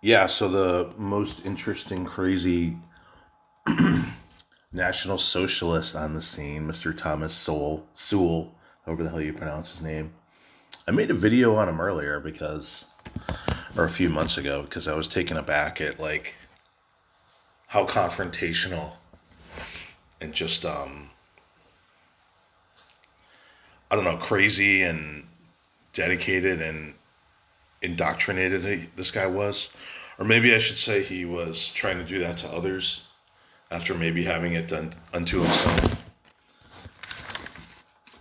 Yeah, so the most interesting, crazy National Socialist on the scene, Mr. Thomas Sewell, however the hell you pronounce his name. I made a video on him earlier or a few months ago, because I was taken aback at like how confrontational and just I don't know, crazy and dedicated and indoctrinated this guy was. Or maybe I should say he was trying to do that to others after maybe having it done unto himself.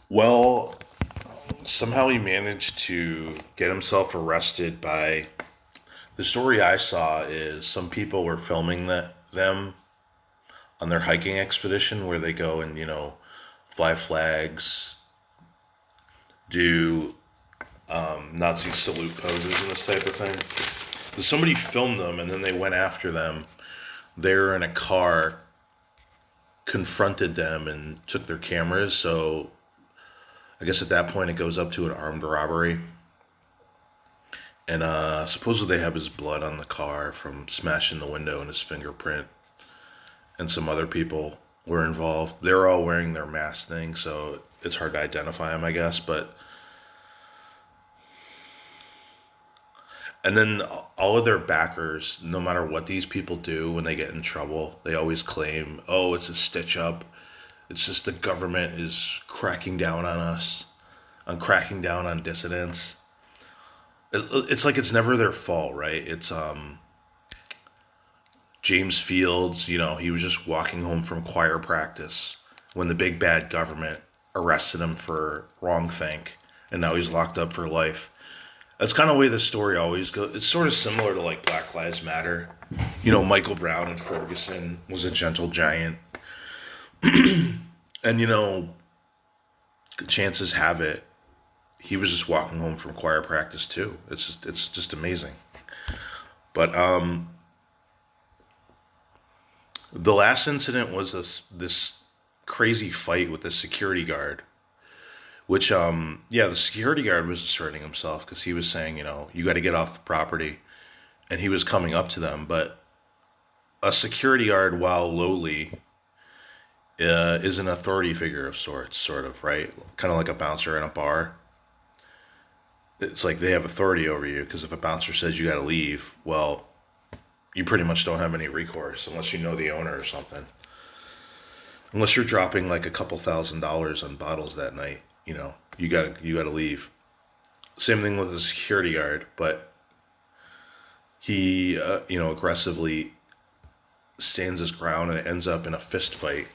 Well, somehow he managed to get himself arrested by. The story I saw is some people were filming them on their hiking expedition where they go and, fly flags, do Nazi salute poses and this type of thing. So somebody filmed them and then they went after them. They were in a car, confronted them, and took their cameras. So I guess at that point it goes up to an armed robbery. And supposedly they have his blood on the car from smashing the window and his fingerprint. And some other people were involved. They were all wearing their mask thing, so it's hard to identify them, I guess. But and then all of their backers, no matter what these people do when they get in trouble, they always claim, "Oh, it's a stitch up. It's just the government is cracking down on us, on cracking down on dissidents." It's like it's never their fault, right? It's James Fields, he was just walking home from choir practice when the big bad government arrested him for wrongthink, and now he's locked up for life. That's kind of the way the story always goes. It's sort of similar to like Black Lives Matter. Michael Brown in Ferguson was a gentle giant. And, chances have it, he was just walking home from choir practice too. It's just amazing. But the last incident was this crazy fight with the security guard, which yeah, the security guard was asserting himself because he was saying, you got to get off the property, and he was coming up to them. But a security guard, while lowly, is an authority figure of sorts, sort of, right? Kind of like a bouncer in a bar. It's like they have authority over you because if a bouncer says you got to leave, well, you pretty much don't have any recourse unless you know the owner or something. Unless you're dropping like a couple $1,000s on bottles that night, you gotta leave. Same thing with the security guard, but he aggressively stands his ground and it ends up in a fist fight.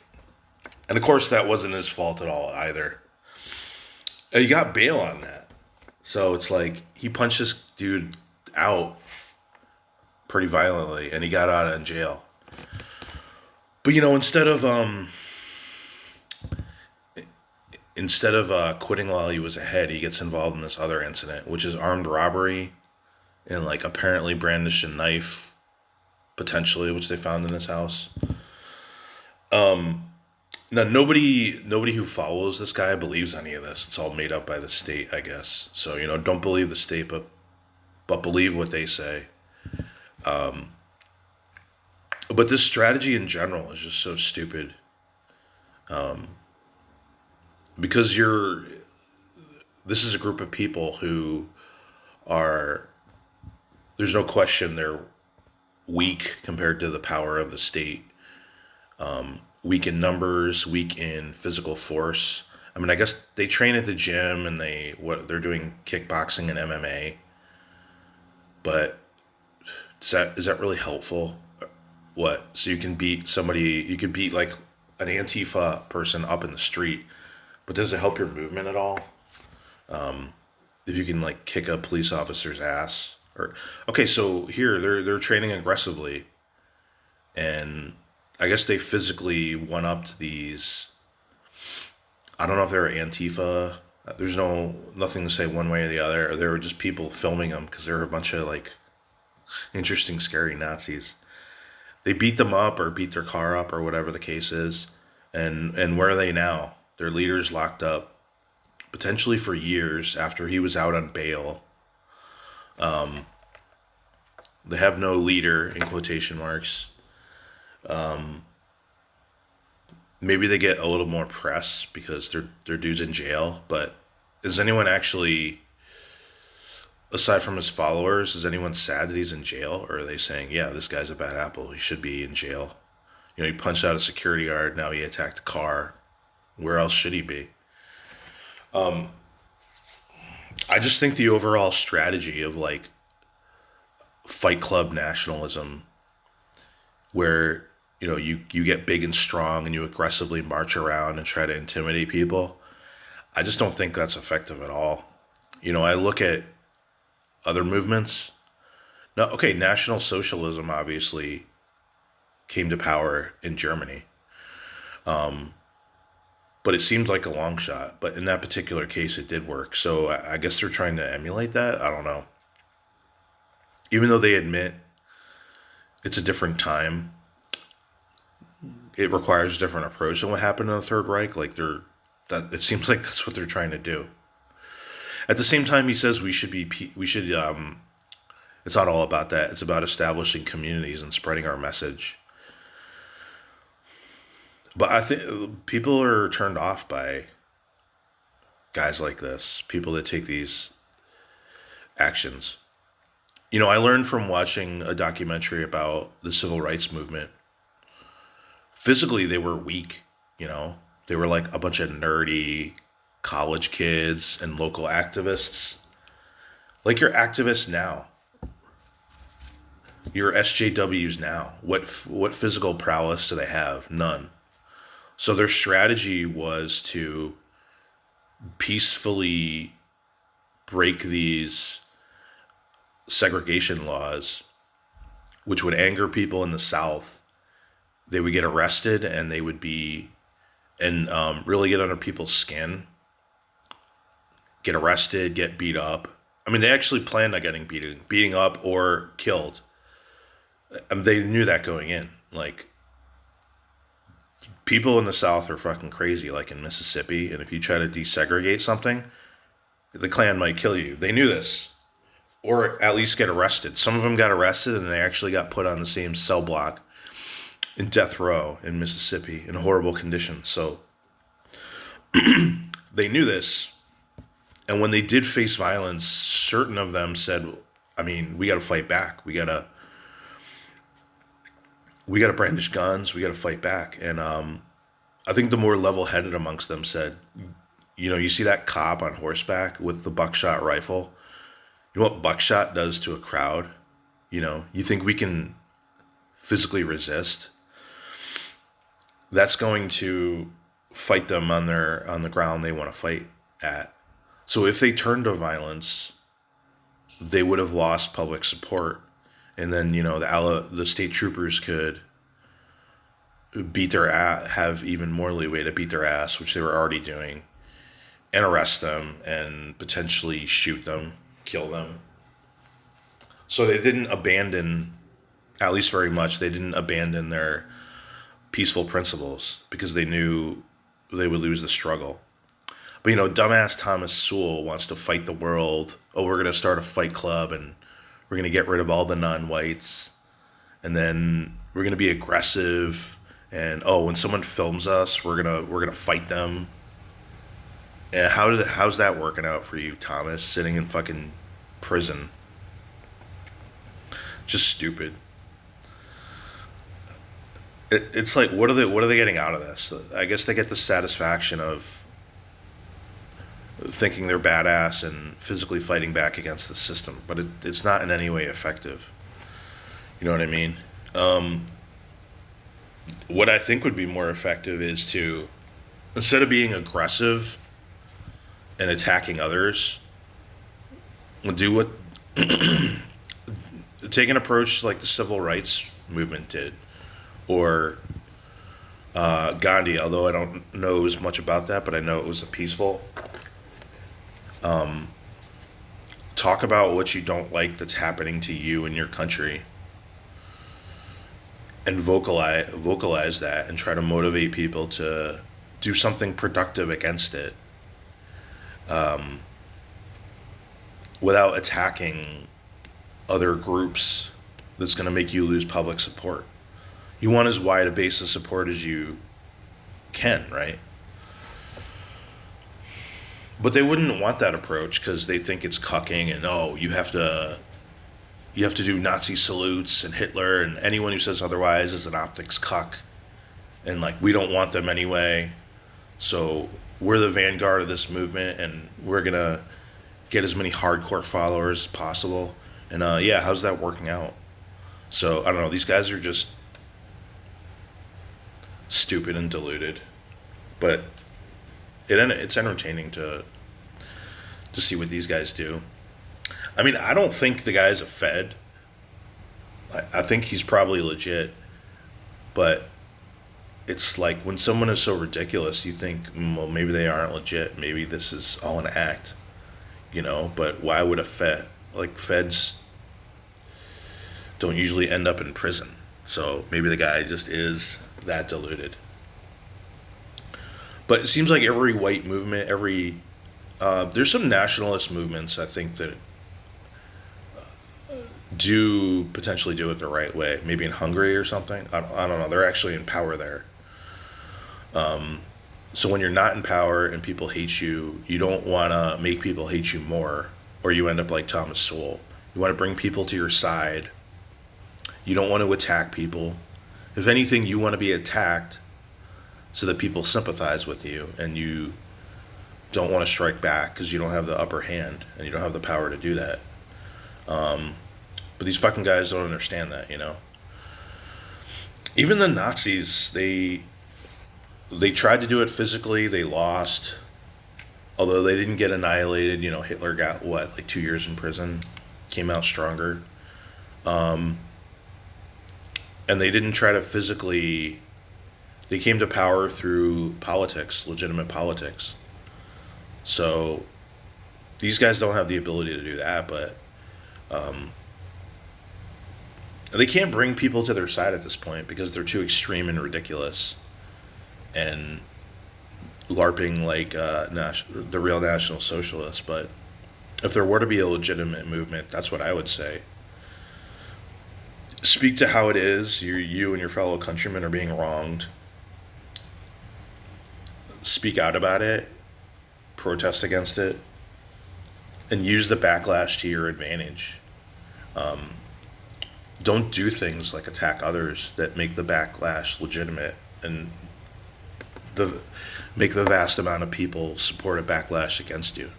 And of course, that wasn't his fault at all either. He got bail on that. So it's like he punched this dude out pretty violently and he got out of jail. But instead of quitting while he was ahead, he gets involved in this other incident, which is armed robbery and like apparently brandished a knife, potentially, which they found in his house. Um, Now nobody who follows this guy believes any of this. It's all made up by the state, I guess. So don't believe the state, but believe what they say. Um, but this strategy in general is just so stupid. Um, because this is a group of people who are, there's no question they're weak compared to the power of the state. Weak in numbers, weak in physical force. I mean, I guess they train at the gym and they're doing kickboxing and MMA, but is that really helpful? What? So you can beat somebody, you can beat like an Antifa person up in the street, but does it help your movement at all? Um, if you can like kick a police officer's ass, or okay, so here they're training aggressively, and I guess they physically went up to these. I don't know if they were Antifa. There's nothing to say one way or the other. Or they were just people filming them because there were a bunch of like interesting, scary Nazis. They beat them up or beat their car up or whatever the case is. And where are they now? Their leader's locked up potentially for years after he was out on bail. Um, They have no leader in quotation marks. Um, Maybe they get a little more press because their dude's in jail. But is anyone actually, aside from his followers, is anyone sad that he's in jail, or are they saying, yeah, this guy's a bad apple, he should be in jail? You know, he punched out a security guard. Now he attacked a car. Where else should he be? Um, I just think the overall strategy of like Fight Club nationalism, where you get big and strong and you aggressively march around and try to intimidate people. I just don't think that's effective at all. I look at other movements. No, okay, National Socialism obviously came to power in Germany, um, but it seemed like a long shot. But in that particular case, it did work. So I guess they're trying to emulate that. I don't know. Even though they admit it's a different time, it requires a different approach than what happened in the Third Reich. Like it seems like that's what they're trying to do. At the same time, he says we should. It's not all about that. It's about establishing communities and spreading our message. But I think people are turned off by guys like this. People that take these actions. I learned from watching a documentary about the civil rights movement. Physically, they were weak. They were like a bunch of nerdy college kids and local activists. Like your activists now, your SJWs now. What physical prowess do they have? None. So their strategy was to peacefully break these segregation laws, which would anger people in the South. They would get arrested and they would be, and really get under people's skin, get arrested, get beat up. I mean, they actually planned on getting beating up or killed. They knew that going in. Like, people in the South are fucking crazy, like in Mississippi. And if you try to desegregate something, the Klan might kill you. They knew this. Or at least get arrested. Some of them got arrested and they actually got put on the same cell block in death row in Mississippi in horrible conditions. So they knew this. And when they did face violence, certain of them said, I mean, we got to fight back. We got to brandish guns. We got to fight back. And I think the more level-headed amongst them said, you see that cop on horseback with the buckshot rifle? You know what buckshot does to a crowd? You think we can physically resist? That's going to fight them on the ground they want to fight at. So if they turned to violence, they would have lost public support. And then, the state troopers could beat their ass, have even more leeway to beat their ass, which they were already doing, and arrest them and potentially shoot them, kill them. So they didn't abandon, at least very much, they didn't abandon their peaceful principles because they knew they would lose the struggle. But, dumbass Thomas Sewell wants to fight the world. Oh, we're going to start a fight club and we're going to get rid of all the non-whites. And then we're going to be aggressive. And, when someone films us, we're going to fight them. And how's that working out for you, Thomas, sitting in fucking prison? Just stupid. It's like, what are they getting out of this? I guess they get the satisfaction of thinking they're badass and physically fighting back against the system, but it's not in any way effective. You know what I mean? What I think would be more effective is to, instead of being aggressive and attacking others, do what take an approach like the civil rights movement did, or Gandhi, although I don't know as much about that, but I know it was a peaceful. Talk about what you don't like that's happening to you in your country, and vocalize that, and try to motivate people to do something productive against it, without attacking other groups that's going to make you lose public support. You want as wide a base of support as you can, right? But they wouldn't want that approach because they think it's cucking and oh, you have to do Nazi salutes and Hitler, and anyone who says otherwise is an optics cuck, and like we don't want them anyway. So we're the vanguard of this movement, and we're gonna get as many hardcore followers as possible. And yeah, how's that working out? So I don't know. These guys are just stupid and deluded, but it's entertaining to see what these guys do. I mean, I don't think the guy's a Fed. I think he's probably legit, but it's like when someone is so ridiculous, you think, well, maybe they aren't legit. Maybe this is all an act, you know. But why would a Fed, like Feds, don't usually end up in prison? So maybe the guy just is that deluded. But it seems like every white movement, there's some nationalist movements I think that do potentially do it the right way. Maybe in Hungary or something. I don't know. They're actually in power there. So when you're not in power and people hate you, you don't want to make people hate you more, or you end up like Thomas Sewell. You want to bring people to your side. You don't want to attack people. If anything, you want to be attacked so that people sympathize with you, and you don't want to strike back because you don't have the upper hand and you don't have the power to do that. But these fucking guys don't understand that, you know. Even the Nazis, they tried to do it physically. They lost, although they didn't get annihilated. You know, Hitler got like 2 years in prison, came out stronger. And they didn't try to physically. They came to power through politics, legitimate politics. So these guys don't have the ability to do that, but they can't bring people to their side at this point because they're too extreme and ridiculous and LARPing like the real National Socialists. But if there were to be a legitimate movement, that's what I would say. Speak to how it is. You and your fellow countrymen are being wronged. Speak out about it. Protest against it. And use the backlash to your advantage. Don't do things like attack others that make the backlash legitimate and make the vast amount of people support a backlash against you.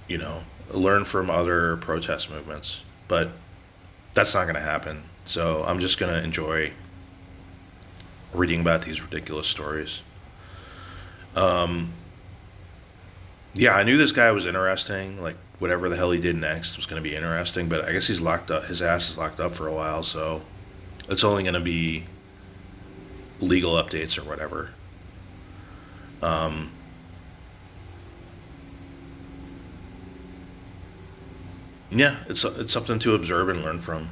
You know, learn from other protest movements. But that's not going to happen. So I'm just going to enjoy reading about these ridiculous stories. Yeah, I knew this guy was interesting. Like, whatever the hell he did next was going to be interesting. But I guess he's locked up. His ass is locked up for a while. So it's only going to be legal updates or whatever. Yeah, it's something to observe and learn from.